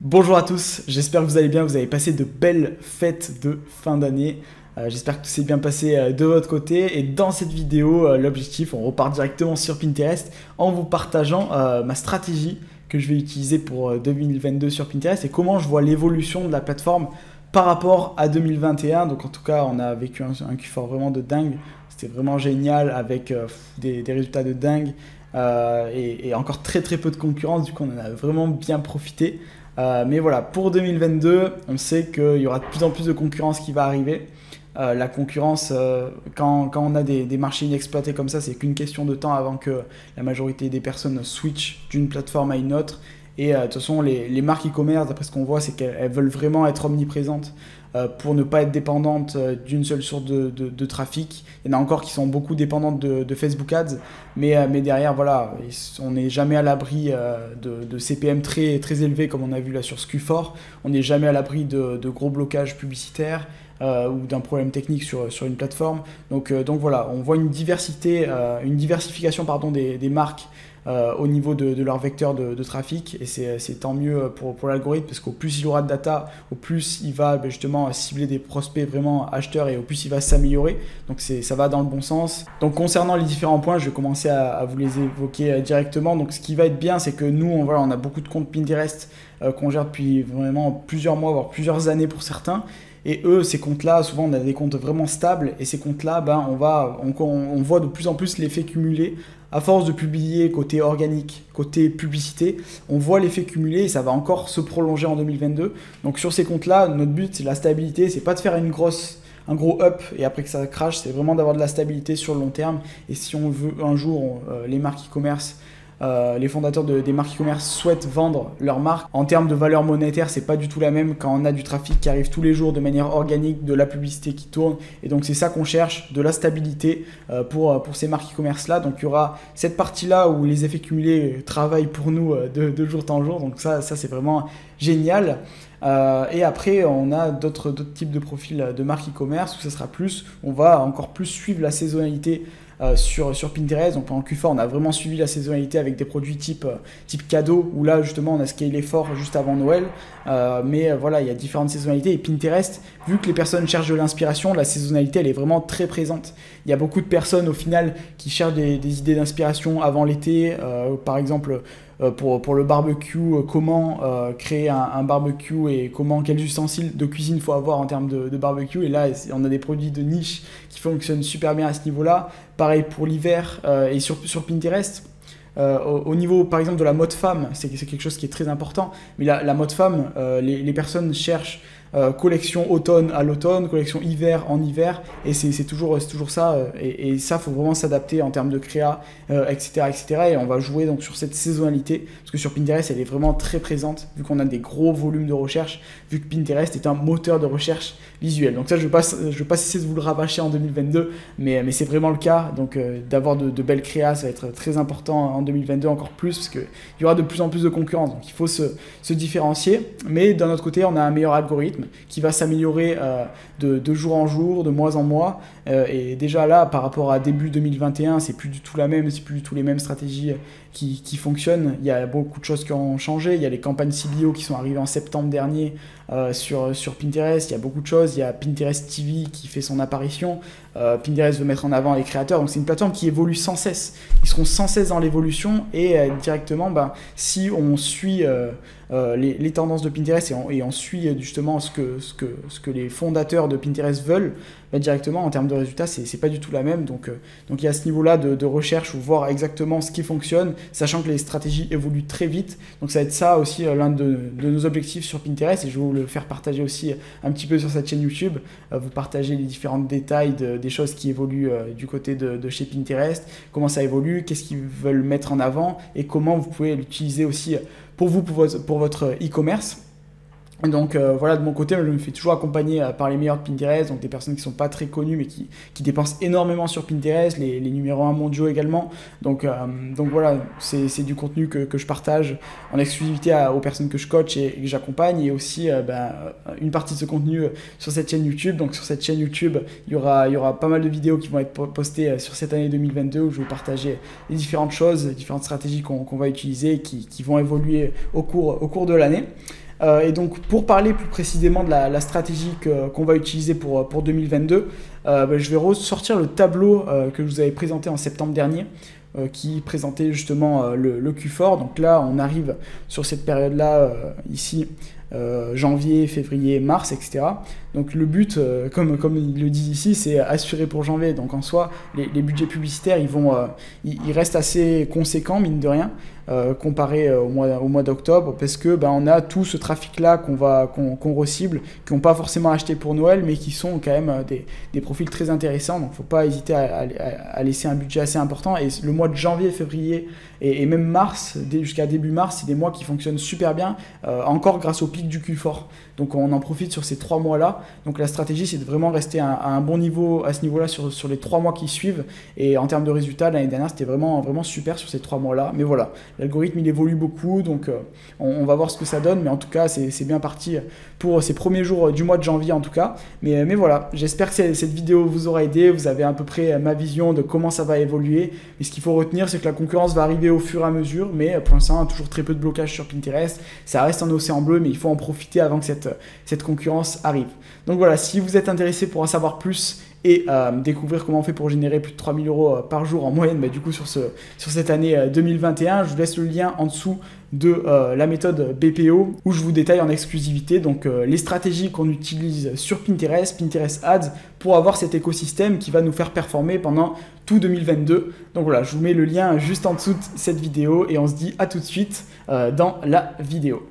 Bonjour à tous, j'espère que vous allez bien, vous avez passé de belles fêtes de fin d'année. J'espère que tout s'est bien passé de votre côté. Et dans cette vidéo, l'objectif, on repart directement sur Pinterest en vous partageant ma stratégie que je vais utiliser pour 2022 sur Pinterest et comment je vois l'évolution de la plateforme par rapport à 2021. Donc en tout cas, on a vécu un Q4 vraiment de dingue. C'était vraiment génial avec des résultats de dingue et encore très peu de concurrence. Du coup, on en a vraiment bien profité. Mais voilà, pour 2022, on sait qu'il y aura de plus en plus de concurrence qui va arriver. La concurrence, quand on a des marchés inexploités comme ça, c'est qu'une question de temps avant que la majorité des personnes switchent d'une plateforme à une autre. Et de toute façon, les marques e-commerce, d'après ce qu'on voit, c'est qu'elles veulent vraiment être omniprésentes pour ne pas être dépendantes d'une seule source de trafic. Il y en a encore qui sont beaucoup dépendantes de Facebook Ads, mais derrière, voilà, on n'est jamais à l'abri de CPM très élevés comme on a vu là sur Q4. On n'est jamais à l'abri de gros blocages publicitaires. Ou d'un problème technique sur une plateforme. Donc voilà, on voit une diversification des marques au niveau de leur vecteur de trafic, et c'est tant mieux pour l'algorithme, parce qu'au plus il aura de data, au plus il va justement cibler des prospects vraiment acheteurs, et au plus il va s'améliorer. Donc ça va dans le bon sens. Donc concernant les différents points, je vais commencer à vous les évoquer directement. Donc ce qui va être bien, c'est que nous, on a beaucoup de comptes Pinterest qu'on gère depuis vraiment plusieurs mois, voire plusieurs années pour certains. Et eux, ces comptes-là, souvent on a des comptes vraiment stables, et ces comptes-là, on voit de plus en plus l'effet cumulé. À force de publier côté organique, côté publicité, on voit l'effet cumulé et ça va encore se prolonger en 2022. Donc sur ces comptes-là, notre but, c'est la stabilité, c'est pas de faire un gros up et après que ça crache, c'est vraiment d'avoir de la stabilité sur le long terme. Et si on veut un jour, les marques e-commerce, les fondateurs des marques e-commerce souhaitent vendre leur marque, en termes de valeur monétaire, c'est pas du tout la même quand on a du trafic qui arrive tous les jours de manière organique, de la publicité qui tourne. Et donc c'est ça qu'on cherche, de la stabilité pour ces marques e-commerce là. Donc il y aura cette partie là où les effets cumulés travaillent pour nous de jour en jour. Donc ça c'est vraiment génial. Et après on a d'autres types de profils de marques e-commerce où ça sera on va encore plus suivre la saisonnalité sur Pinterest. Donc pendant Q4, on a vraiment suivi la saisonnalité avec des produits type cadeau, où là justement on a scalé fort juste avant Noël. Mais voilà, il y a différentes saisonnalités, et Pinterest, vu que les personnes cherchent de l'inspiration, la saisonnalité elle est vraiment très présente. Il y a beaucoup de personnes au final qui cherchent des idées d'inspiration avant l'été, par exemple pour le barbecue, comment créer un barbecue et quels ustensiles de cuisine il faut avoir en termes de barbecue. Et là, on a des produits de niche qui fonctionnent super bien à ce niveau-là. Pareil pour l'hiver et sur Pinterest. Au niveau par exemple de la mode femme, c'est quelque chose qui est très important. Mais la mode femme, les personnes cherchent collection automne à l'automne, collection hiver en hiver, et c'est toujours ça, et ça faut vraiment s'adapter en termes de créa, etc. Et on va jouer donc sur cette saisonnalité, parce que sur Pinterest elle est vraiment très présente, vu qu'on a des gros volumes de recherche, vu que Pinterest est un moteur de recherche visuel. Donc ça, je vais pas cesser de vous le rabâcher en 2022, mais c'est vraiment le cas. Donc d'avoir de belles créas, ça va être très important en 2022 encore plus, parce qu'il y aura de plus en plus de concurrence, donc il faut se différencier. Mais d'un autre côté, on a un meilleur algorithme qui va s'améliorer de jour en jour, de mois en mois. Et déjà là, par rapport à début 2021, c'est plus du tout les mêmes stratégies qui fonctionnent. Il y a beaucoup de choses qui ont changé. Il y a les campagnes CBO qui sont arrivées en septembre dernier sur Pinterest. Il y a beaucoup de choses. Il y a Pinterest TV qui fait son apparition. Pinterest veut mettre en avant les créateurs. Donc c'est une plateforme qui évolue sans cesse. Ils seront sans cesse dans l'évolution, et directement, si on suit les tendances de Pinterest et on suit justement ce que les fondateurs de Pinterest veulent, directement en termes de résultats, c'est pas du tout la même. Donc il y a ce niveau-là de recherche où voir exactement ce qui fonctionne, sachant que les stratégies évoluent très vite. Donc ça va être ça aussi l'un de nos objectifs sur Pinterest, et je vais vous le faire partager aussi un petit peu sur cette chaîne YouTube. Vous partagez les différents détails des choses qui évoluent du côté de chez Pinterest, comment ça évolue, qu'est-ce qu'ils veulent mettre en avant, et comment vous pouvez l'utiliser aussi pour votre e-commerce. Donc voilà, de mon côté, je me fais toujours accompagner par les meilleurs de Pinterest, donc des personnes qui ne sont pas très connues mais qui dépensent énormément sur Pinterest, les numéros 1 mondiaux également. Donc voilà, c'est du contenu que je partage en exclusivité aux personnes que je coach et que j'accompagne, et aussi une partie de ce contenu sur cette chaîne YouTube. Donc sur cette chaîne YouTube, il y aura pas mal de vidéos qui vont être postées sur cette année 2022, où je vais partager les différentes choses, les différentes stratégies qu'on va utiliser, qui vont évoluer au cours de l'année. Et donc pour parler plus précisément de la stratégie qu'on va utiliser pour 2022, je vais ressortir le tableau que je vous avais présenté en septembre dernier, qui présentait justement le Q4. Donc là, on arrive sur cette période-là, ici, janvier, février, mars, etc. Donc le but, comme il le dit ici, c'est assurer pour janvier. Donc en soi, les budgets publicitaires, ils restent assez conséquents, mine de rien, comparé au mois d'octobre, parce que on a tout ce trafic-là qu'on recible, qui n'ont pas forcément acheté pour Noël, mais qui sont quand même des profils très intéressants. Donc il ne faut pas hésiter à laisser un budget assez important. Et le mois de janvier, février et même mars, jusqu'à début mars, c'est des mois qui fonctionnent super bien, encore grâce au pic du Q4. Donc on en profite sur ces 3 mois-là. Donc la stratégie, c'est de vraiment rester à un bon niveau à ce niveau-là sur les 3 mois qui suivent. Et en termes de résultats, l'année dernière, c'était vraiment, vraiment super sur ces 3 mois-là. Mais voilà, l'algorithme, il évolue beaucoup, donc on va voir ce que ça donne. Mais en tout cas, c'est bien parti pour ces premiers jours du mois de janvier en tout cas. Mais voilà, j'espère que cette vidéo vous aura aidé. Vous avez à peu près ma vision de comment ça va évoluer. Mais ce qu'il faut retenir, c'est que la concurrence va arriver au fur et à mesure. Mais pour l'instant, toujours très peu de blocage sur Pinterest. Ça reste un océan bleu, mais il faut en profiter avant que cette concurrence arrive. Donc voilà, si vous êtes intéressé pour en savoir plus et découvrir comment on fait pour générer plus de 3 000 euros par jour en moyenne, du coup sur cette année 2021, je vous laisse le lien en dessous de la méthode BPO où je vous détaille en exclusivité donc les stratégies qu'on utilise sur Pinterest, Pinterest Ads, pour avoir cet écosystème qui va nous faire performer pendant tout 2022. Donc voilà, je vous mets le lien juste en dessous de cette vidéo et on se dit à tout de suite dans la vidéo.